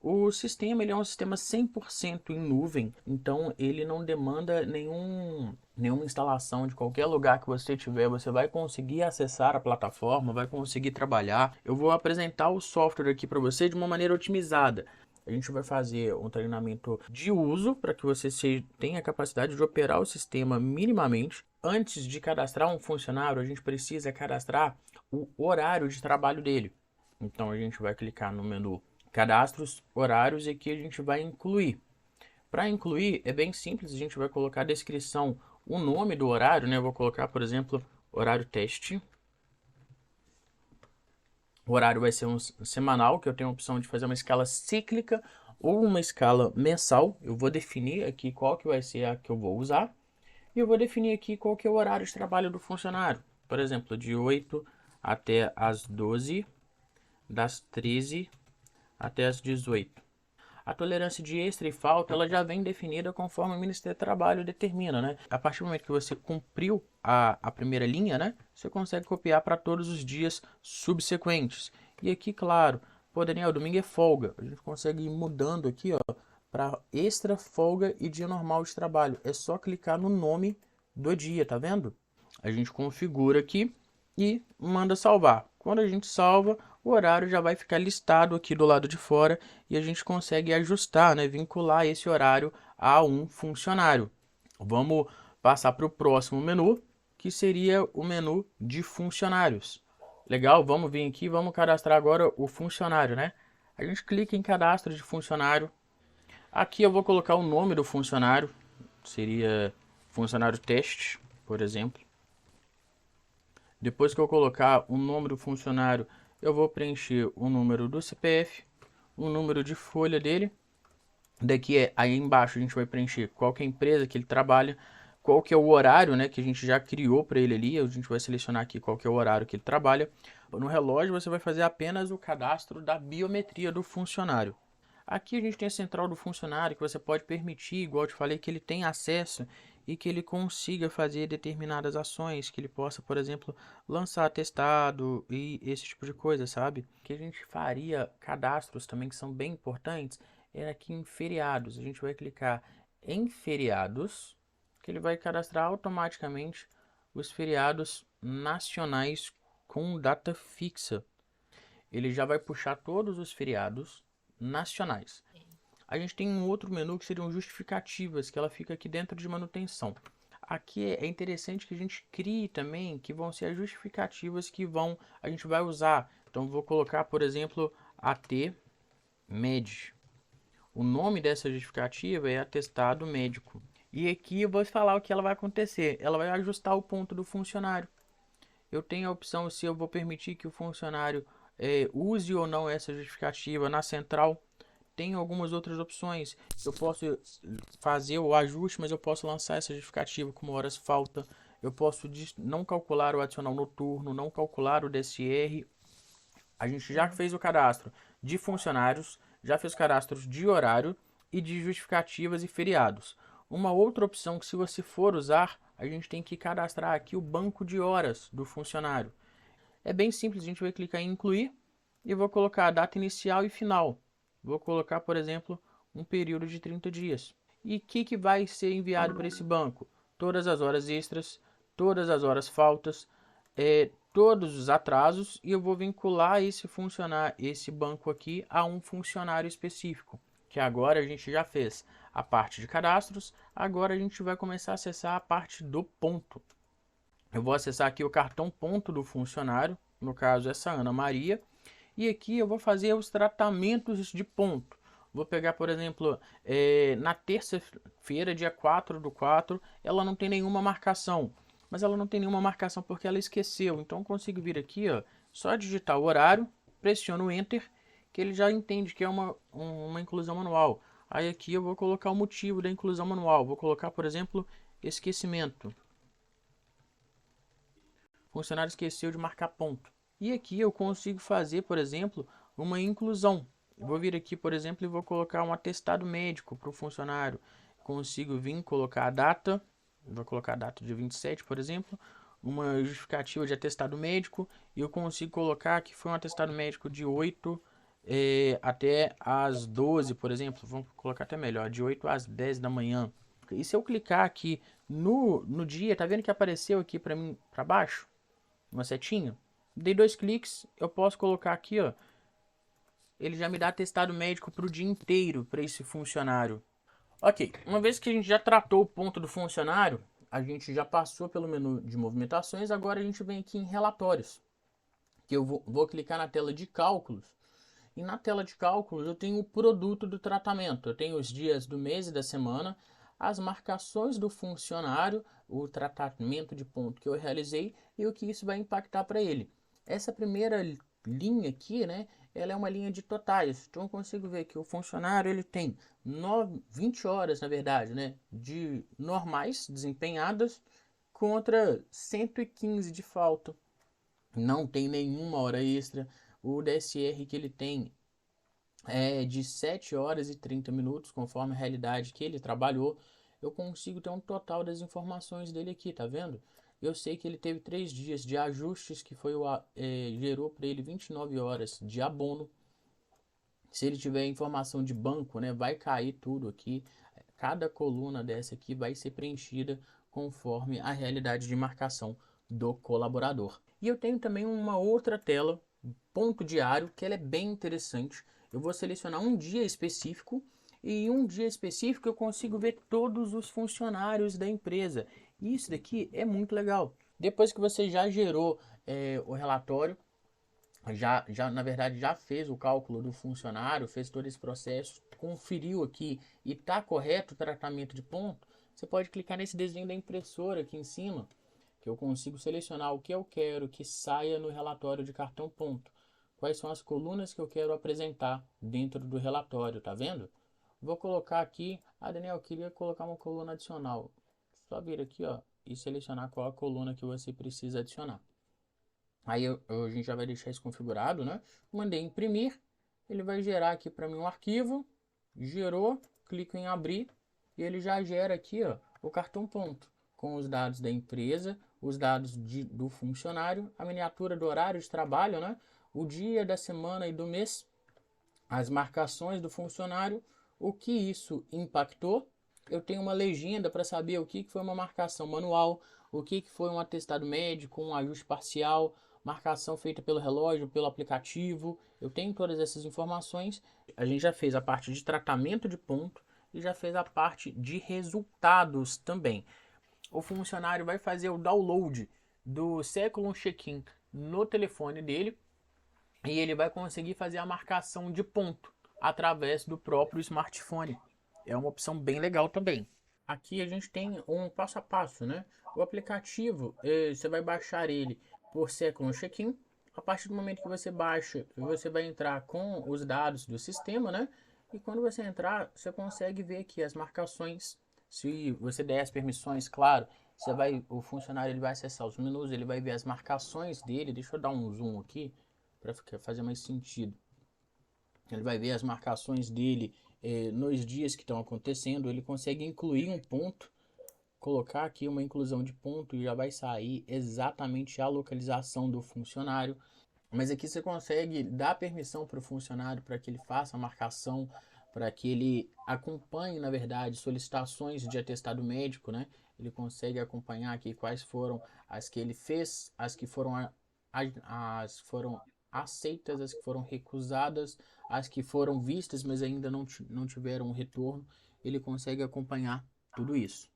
O sistema ele é um sistema 100% em nuvem, então ele não demanda nenhuma instalação de qualquer lugar que você tiver. Você vai conseguir acessar a plataforma, vai conseguir trabalhar. Eu vou apresentar o software aqui para você de uma maneira otimizada. A gente vai fazer um treinamento de uso para que você tenha a capacidade de operar o sistema minimamente. Antes de cadastrar um funcionário, a gente precisa cadastrar o horário de trabalho dele. Então a gente vai clicar no menu Cadastros, Horários e aqui a gente vai incluir. Para incluir é bem simples, a gente vai colocar a descrição, o nome do horário, né? Eu vou colocar, por exemplo, horário teste. O horário vai ser um semanal, que eu tenho a opção de fazer uma escala cíclica ou uma escala mensal. Eu vou definir aqui qual que vai ser a que eu vou usar. E eu vou definir aqui qual que é o horário de trabalho do funcionário. Por exemplo, de 8 até as 12, das 13 até as 18. A tolerância de extra e falta ela já vem definida conforme o Ministério do Trabalho determina, né? A partir do momento que você cumpriu a primeira linha, né? Você consegue copiar para todos os dias subsequentes. E aqui, claro, pô, Daniel, domingo é folga. A gente consegue ir mudando aqui, ó, para extra, folga e dia normal de trabalho. É só clicar no nome do dia, tá vendo? A gente configura aqui e manda salvar. Quando a gente salva, o horário já vai ficar listado aqui do lado de fora e a gente consegue ajustar, né, vincular esse horário a um funcionário. Vamos passar para o próximo menu, que seria o menu de funcionários. Legal, vamos vir aqui, vamos cadastrar agora o funcionário, né? A gente clica em cadastro de funcionário. Aqui eu vou colocar o nome do funcionário, seria funcionário teste, por exemplo. Depois que eu colocar o nome do funcionário, eu vou preencher o número do CPF, o número de folha dele. Daqui aí embaixo a gente vai preencher qual que é a empresa que ele trabalha, qual que é o horário, né, que a gente já criou para ele ali. A gente vai selecionar aqui qual que é o horário que ele trabalha. No relógio você vai fazer apenas o cadastro da biometria do funcionário. Aqui a gente tem a central do funcionário que você pode permitir, igual eu te falei, que ele tenha acesso e que ele consiga fazer determinadas ações, que ele possa, por exemplo, lançar atestado e esse tipo de coisa, sabe? Que a gente faria cadastros também que são bem importantes é aqui em feriados. A gente vai clicar em feriados, que ele vai cadastrar automaticamente os feriados nacionais com data fixa. Ele já vai puxar todos os feriados nacionais. A gente tem um outro menu que seriam justificativas, que ela fica aqui dentro de manutenção. Aqui é interessante que a gente crie também, que vão ser as justificativas que a gente vai usar. Então vou colocar, por exemplo, AT MED. O nome dessa justificativa é atestado médico. E aqui eu vou falar o que ela vai acontecer. Ela vai ajustar o ponto do funcionário. Eu tenho a opção se eu vou permitir que o funcionário use ou não essa justificativa na central. Tem algumas outras opções. Eu posso fazer o ajuste, mas eu posso lançar essa justificativa como horas falta. Eu posso não calcular o adicional noturno, não calcular o DSR. A gente já fez o cadastro de funcionários, já fez cadastros de horário e de justificativas e feriados. Uma outra opção que se você for usar, a gente tem que cadastrar aqui o banco de horas do funcionário. É bem simples, a gente vai clicar em incluir e vou colocar a data inicial e final. Vou colocar, por exemplo, um período de 30 dias. E o que vai ser enviado para esse banco? Todas as horas extras, todas as horas faltas, todos os atrasos, e eu vou vincular esse banco aqui a um funcionário específico, que agora a gente já fez a parte de cadastros, agora a gente vai começar a acessar a parte do ponto. Eu vou acessar aqui o cartão ponto do funcionário, no caso essa Ana Maria, e aqui eu vou fazer os tratamentos de ponto. Vou pegar, por exemplo, na terça-feira, dia 4/4, ela não tem nenhuma marcação. Mas ela não tem nenhuma marcação porque ela esqueceu. Então eu consigo vir aqui, ó, só digitar o horário, pressiono o Enter, que ele já entende que é uma inclusão manual. Aí aqui eu vou colocar o motivo da inclusão manual. Vou colocar, por exemplo, esquecimento. O funcionário esqueceu de marcar ponto. E aqui eu consigo fazer, por exemplo, uma inclusão. Eu vou vir aqui, por exemplo, e vou colocar um atestado médico para o funcionário. Consigo vir colocar a data, vou colocar a data de 27, por exemplo, uma justificativa de atestado médico, e eu consigo colocar que foi um atestado médico de 8 até às 12, por exemplo, vamos colocar até melhor, de 8 às 10 da manhã. E se eu clicar aqui no dia, tá vendo que apareceu aqui para mim, para baixo, uma setinha? Dei 2 cliques, eu posso colocar aqui, ó, ele já me dá atestado médico para o dia inteiro para esse funcionário. Ok, uma vez que a gente já tratou o ponto do funcionário, a gente já passou pelo menu de movimentações, agora a gente vem aqui em relatórios, que eu vou clicar na tela de cálculos, e na tela de cálculos eu tenho o produto do tratamento, eu tenho os dias do mês e da semana, as marcações do funcionário, o tratamento de ponto que eu realizei e o que isso vai impactar para ele. Essa primeira linha aqui, né, ela é uma linha de totais. Então eu consigo ver que o funcionário ele tem 20 horas, na verdade, né, de normais desempenhadas contra 115 de falta. Não tem nenhuma hora extra. O DSR que ele tem é de 7 horas e 30 minutos, conforme a realidade que ele trabalhou. Eu consigo ter um total das informações dele aqui, tá vendo? Eu sei que ele teve 3 dias de ajustes, que foi gerou para ele 29 horas de abono. Se ele tiver informação de banco, né, vai cair tudo aqui. Cada coluna dessa aqui vai ser preenchida conforme a realidade de marcação do colaborador. E eu tenho também uma outra tela, ponto diário, que ela é bem interessante. Eu vou selecionar um dia específico e em um dia específico eu consigo ver todos os funcionários da empresa. E isso daqui é muito legal. Depois que você já gerou o relatório, na verdade já fez o cálculo do funcionário, fez todo esse processo, conferiu aqui e está correto o tratamento de ponto, você pode clicar nesse desenho da impressora aqui em cima, que eu consigo selecionar o que eu quero que saia no relatório de cartão ponto. Quais são as colunas que eu quero apresentar dentro do relatório, tá vendo? Vou colocar aqui, Daniel, eu queria colocar uma coluna adicional. Só vir aqui, ó, e selecionar qual a coluna que você precisa adicionar. Aí a gente já vai deixar isso configurado, né? Mandei imprimir, ele vai gerar aqui para mim um arquivo, gerou, clico em abrir e ele já gera aqui, ó, o cartão ponto com os dados da empresa, os dados do funcionário, a miniatura do horário de trabalho, né? O dia da semana e do mês, as marcações do funcionário, o que isso impactou. Eu tenho uma legenda para saber o que foi uma marcação manual, o que foi um atestado médico, um ajuste parcial, marcação feita pelo relógio, pelo aplicativo. Eu tenho todas essas informações. A gente já fez a parte de tratamento de ponto e já fez a parte de resultados também. O funcionário vai fazer o download do Second Check-in no telefone dele e ele vai conseguir fazer a marcação de ponto através do próprio smartphone. É uma opção bem legal também. Aqui a gente tem um passo a passo, né? O aplicativo, você vai baixar ele por Second Check-in. A partir do momento que você baixa, você vai entrar com os dados do sistema, né? E quando você entrar, você consegue ver aqui as marcações. Se você der as permissões, claro, o funcionário ele vai acessar os menus, ele vai ver as marcações dele. Deixa eu dar um zoom aqui para fazer mais sentido. Ele vai ver as marcações dele nos dias que estão acontecendo. Ele consegue incluir um ponto, colocar aqui uma inclusão de ponto e já vai sair exatamente a localização do funcionário. Mas aqui você consegue dar permissão para o funcionário para que ele faça a marcação, para que ele acompanhe, na verdade, solicitações de atestado médico, né? Ele consegue acompanhar aqui quais foram as que ele fez, as que foram, as foram aceitas, as que foram recusadas, as que foram vistas, mas ainda não tiveram um retorno. Ele consegue acompanhar tudo isso.